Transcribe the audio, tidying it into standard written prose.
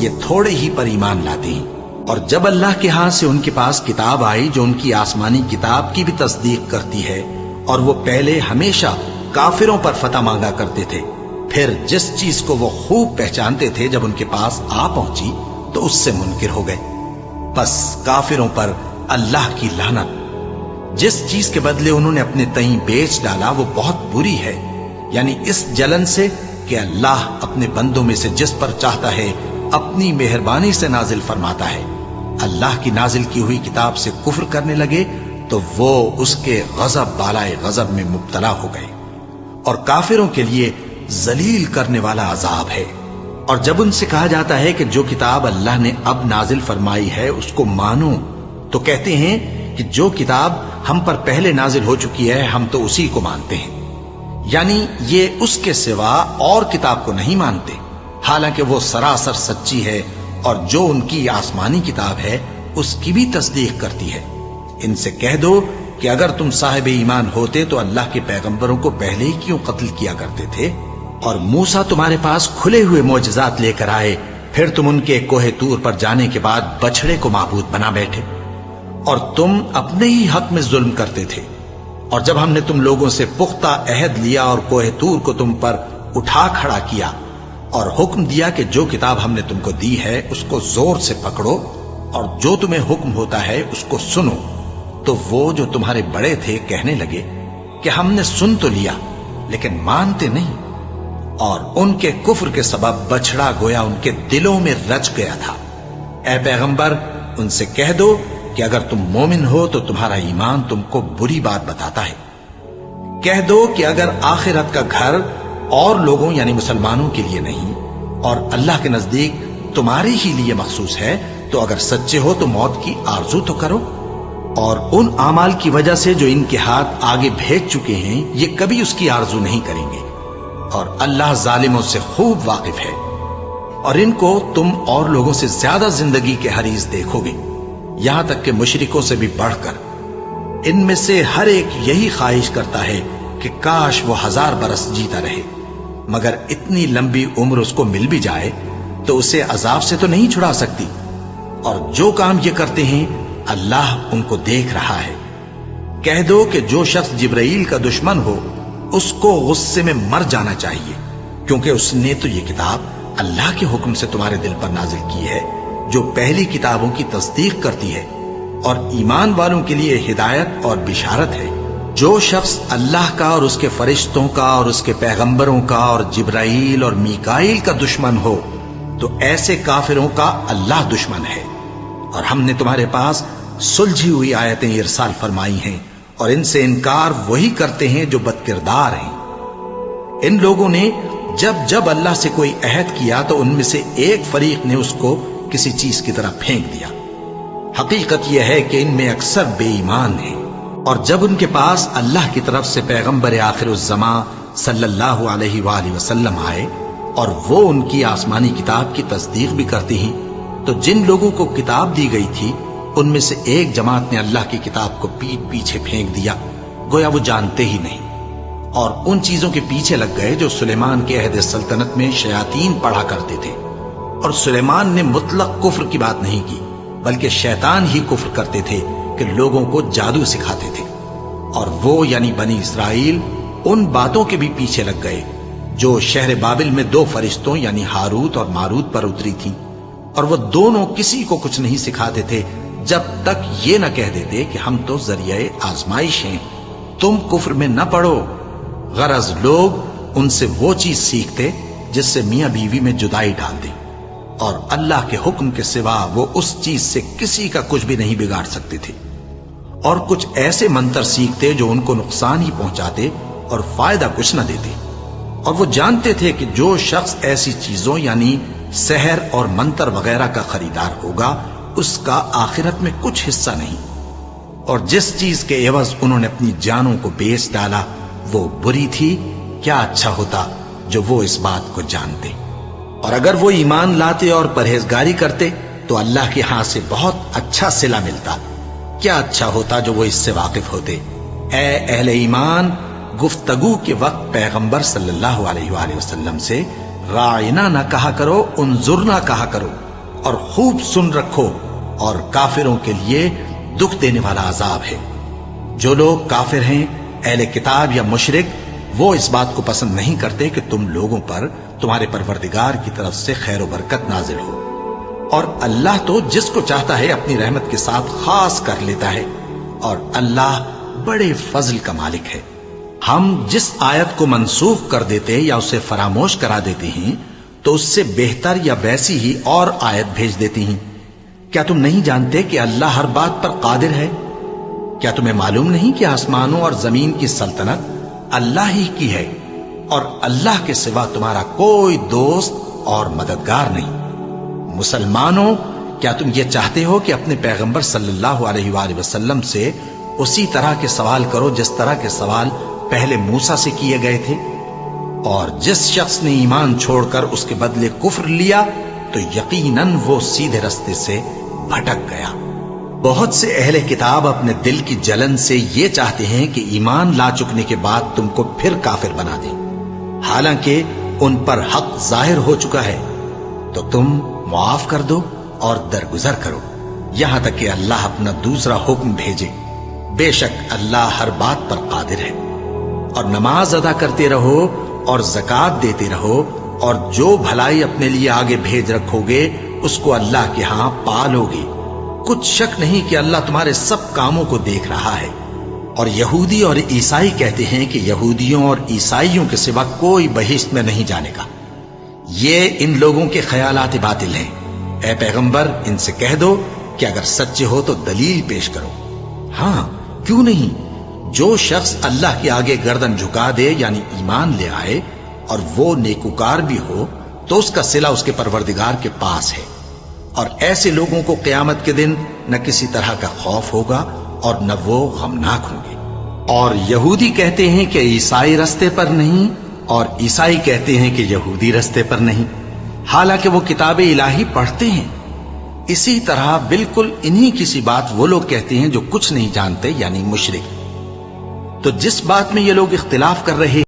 یہ تھوڑے ہی پر ایمان لاتے ہیں۔ اور جب اللہ کے ہاں سے ان کے پاس کتاب آئی جو ان کی آسمانی کتاب کی بھی تصدیق کرتی ہے، اور وہ پہلے ہمیشہ کافروں پر فتح مانگا کرتے تھے، پھر جس چیز کو وہ خوب پہچانتے تھے جب ان کے پاس آ پہنچی تو اس سے منکر ہو گئے۔ بس کافروں پر اللہ کی لعنت۔ جس چیز کے بدلے انہوں نے اپنے تئیں بیچ ڈالا وہ بہت بری ہے، یعنی اس جلن سے کہ اللہ اپنے بندوں میں سے جس پر چاہتا ہے اپنی مہربانی سے نازل فرماتا ہے۔ اللہ کی نازل کی ہوئی کتاب سے کفر کرنے لگے تو وہ اس کے غضب بالائے غضب میں مبتلا ہو گئے، اور کافروں کے لیے ذلیل کرنے والا عذاب ہے۔ اور جب ان سے کہا جاتا ہے کہ جو کتاب اللہ نے اب نازل فرمائی ہے اس کو مانو، تو کہتے ہیں کہ جو کتاب ہم پر پہلے نازل ہو چکی ہے ہم تو اسی کو مانتے ہیں، یعنی یہ اس کے سوا اور کتاب کو نہیں مانتے، حالانکہ وہ سراسر سچی ہے، اور جو ان کی آسمانی کتاب ہے اس کی بھی تصدیق کرتی ہے۔ ان سے کہہ دو کہ اگر تم صاحب ایمان ہوتے تو اللہ کے پیغمبروں کو پہلے ہی کیوں قتل کیا کرتے تھے؟ اور موسیٰ تمہارے پاس کھلے ہوئے معجزات لے کر آئے، پھر تم ان کے کوہ طور پر جانے کے بعد بچڑے کو معبود بنا بیٹھے، اور تم اپنے ہی حق میں ظلم کرتے تھے۔ اور جب ہم نے تم لوگوں سے پختہ عہد لیا اور کوہ طور کو تم پر اٹھا کھڑا کیا اور حکم دیا کہ جو کتاب ہم نے تم کو دی ہے اس کو زور سے پکڑو اور جو تمہیں حکم ہوتا ہے اس کو سنو، تو وہ جو تمہارے بڑے تھے کہنے لگے کہ ہم نے سن تو لیا لیکن مانتے نہیں، اور ان کے کفر کے سبب بچڑا گویا ان کے دلوں میں رچ گیا تھا۔ اے پیغمبر ان سے کہہ دو کہ اگر تم مومن ہو تو تمہارا ایمان تم کو بری بات بتاتا ہے۔ کہہ دو کہ اگر آخرت کا گھر اور لوگوں یعنی مسلمانوں کے لیے نہیں اور اللہ کے نزدیک تمہارے ہی لیے مخصوص ہے تو اگر سچے ہو تو موت کی آرزو تو کرو، اور ان اعمال کی وجہ سے جو ان کے ہاتھ آگے بھیج چکے ہیں یہ کبھی اس کی آرزو نہیں کریں گے، اور اللہ ظالموں سے خوب واقف ہے۔ اور ان کو تم اور لوگوں سے زیادہ زندگی کے حریص دیکھو گے، یہاں تک کہ مشرکوں سے بھی بڑھ کر۔ ان میں سے ہر ایک یہی خواہش کرتا ہے کہ کاش وہ 1000 برس جیتا رہے، مگر اتنی لمبی عمر اس کو مل بھی جائے تو اسے عذاب سے تو نہیں چھڑا سکتی، اور جو کام یہ کرتے ہیں اللہ ان کو دیکھ رہا ہے۔ کہہ دو کہ جو شخص جبرائیل کا دشمن ہو اس کو غصے میں مر جانا چاہیے، کیونکہ اس نے تو یہ کتاب اللہ کے حکم سے تمہارے دل پر نازل کی ہے جو پہلی کتابوں کی تصدیق کرتی ہے، اور ایمان والوں کے لیے ہدایت اور بشارت ہے۔ جو شخص اللہ کا اور اس کے فرشتوں کا اور اس کے پیغمبروں کا اور جبرائیل اور میکائیل کا دشمن ہو تو ایسے کافروں کا اللہ دشمن ہے۔ اور ہم نے تمہارے پاس سلجھی ہوئی آیتیں ارسال فرمائی ہیں، اور ان سے انکار وہی کرتے ہیں جو بد کردار ہیں۔ ان لوگوں نے جب جب اللہ سے کوئی عہد کیا تو ان میں سے ایک فریق نے اس کو کسی چیز کی طرح پھینک دیا۔ حقیقت یہ ہے کہ ان میں اکثر بے ایمان ہیں، اور جب ان کے پاس اللہ کی طرف سے پیغمبر آخر الزماں صلی اللہ علیہ وآلہ وسلم آئے اور وہ ان کی آسمانی کتاب کی تصدیق بھی کرتی ہیں، تو جن لوگوں کو کتاب دی گئی تھی ان میں سے ایک جماعت نے اللہ کی کتاب کو پیٹ پیچھے پھینک دیا، گویا وہ جانتے ہی نہیں، اور ان چیزوں کے پیچھے لگ گئے جو سلیمان کے عہد سلطنت میں شیاطین پڑھا کرتے تھے۔ اور سلیمان نے مطلق کفر کی بات نہیں کی، بلکہ شیطان ہی کفر کرتے تھے کہ لوگوں کو جادو سکھاتے تھے، اور وہ یعنی بنی اسرائیل ان باتوں کے بھی پیچھے لگ گئے جو شہر بابل میں 2 فرشتوں یعنی ہاروت اور ماروت پر اتری تھیں، اور وہ دونوں کسی کو کچھ نہیں سکھاتے تھے جب تک یہ نہ کہہ دیتے کہ ہم تو ذریعہ آزمائش ہیں، تم کفر میں نہ پڑو۔ غرض لوگ ان سے وہ چیز سیکھتے جس سے میاں بیوی میں جدائی ڈال دے، اور اللہ کے حکم کے سوا وہ اس چیز سے کسی کا کچھ بھی نہیں بگاڑ سکتے تھے، اور کچھ ایسے منتر سیکھتے جو ان کو نقصان ہی پہنچاتے اور فائدہ کچھ نہ دیتے، اور وہ جانتے تھے کہ جو شخص ایسی چیزوں یعنی سحر اور منتر وغیرہ کا خریدار ہوگا اس کا آخرت میں کچھ حصہ نہیں، اور جس چیز کے عوض انہوں نے اپنی جانوں کو بیچ ڈالا وہ بری تھی، کیا اچھا ہوتا جو وہ اس بات کو جانتے۔ اور اگر وہ ایمان لاتے اور پرہیزگاری کرتے تو اللہ کے ہاں سے بہت اچھا صلہ ملتا، کیا اچھا ہوتا جو وہ اس سے واقف ہوتے۔ اے اہل ایمان، گفتگو کے وقت پیغمبر صلی اللہ علیہ وآلہ وسلم سے رائنا نہ کہا کرو، انظرنا کہا کرو، اور خوب سن رکھو، اور کافروں کے لیے دکھ دینے والا عذاب ہے۔ جو لوگ کافر ہیں، اہل کتاب یا مشرک، وہ اس بات کو پسند نہیں کرتے کہ تم لوگوں پر تمہارے پروردگار کی طرف سے خیر و برکت نازل ہو، اور اللہ تو جس کو چاہتا ہے اپنی رحمت کے ساتھ خاص کر لیتا ہے، اور اللہ بڑے فضل کا مالک ہے۔ ہم جس آیت کو منسوخ کر دیتے یا اسے فراموش کرا دیتے ہیں تو اس سے بہتر یا ویسی ہی اور آیت بھیج دیتی ہیں۔ کیا تم نہیں جانتے کہ اللہ ہر بات پر قادر ہے؟ کیا تمہیں معلوم نہیں کہ آسمانوں اور زمین کی سلطنت اللہ ہی کی ہے، اور اللہ کے سوا تمہارا کوئی دوست اور مددگار نہیں؟ مسلمانوں، کیا تم یہ چاہتے ہو کہ اپنے پیغمبر صلی اللہ علیہ وآلہ وسلم سے اسی طرح کے سوال کرو جس طرح کے سوال پہلے موسیٰ سے کیے گئے تھے؟ اور جس شخص نے ایمان چھوڑ کر اس کے بدلے کفر لیا تو یقیناً وہ سیدھے رستے سے بھٹک گیا۔ بہت سے اہل کتاب اپنے دل کی جلن سے یہ چاہتے ہیں کہ ایمان لا چکنے کے بعد تم کو پھر کافر بنا دیں، حالانکہ ان پر حق ظاہر ہو چکا ہے۔ تو تم معاف کر دو اور درگزر کرو یہاں تک کہ اللہ اپنا دوسرا حکم بھیجے۔ بے شک اللہ ہر بات پر قادر ہے۔ اور نماز ادا کرتے رہو اور زکوٰۃ دیتے رہو، اور جو بھلائی اپنے لیے آگے بھیج رکھو گے اس کو اللہ کے ہاں پالو گے۔ کچھ شک نہیں کہ اللہ تمہارے سب کاموں کو دیکھ رہا ہے۔ اور یہودی اور عیسائی کہتے ہیں کہ یہودیوں اور عیسائیوں کے سوا کوئی بہشت میں نہیں جانے کا۔ یہ ان لوگوں کے خیالات باطل ہیں۔ اے پیغمبر، ان سے کہہ دو کہ اگر سچے ہو تو دلیل پیش کرو۔ ہاں، کیوں نہیں؟ جو شخص اللہ کے آگے گردن جھکا دے، یعنی ایمان لے آئے، اور وہ نیکوکار بھی ہو، تو اس کا صلہ اس کے پروردگار کے پاس ہے۔ اور ایسے لوگوں کو قیامت کے دن نہ کسی طرح کا خوف ہوگا اور نہ وہ غمناک ہوں گے۔ اور یہودی کہتے ہیں کہ عیسائی رستے پر نہیں، اور عیسائی کہتے ہیں کہ یہودی رستے پر نہیں، حالانکہ وہ کتاب الہی پڑھتے ہیں۔ اسی طرح بالکل انہی کسی بات وہ لوگ کہتے ہیں جو کچھ نہیں جانتے، یعنی مشرک۔ تو جس بات میں یہ لوگ اختلاف کر رہے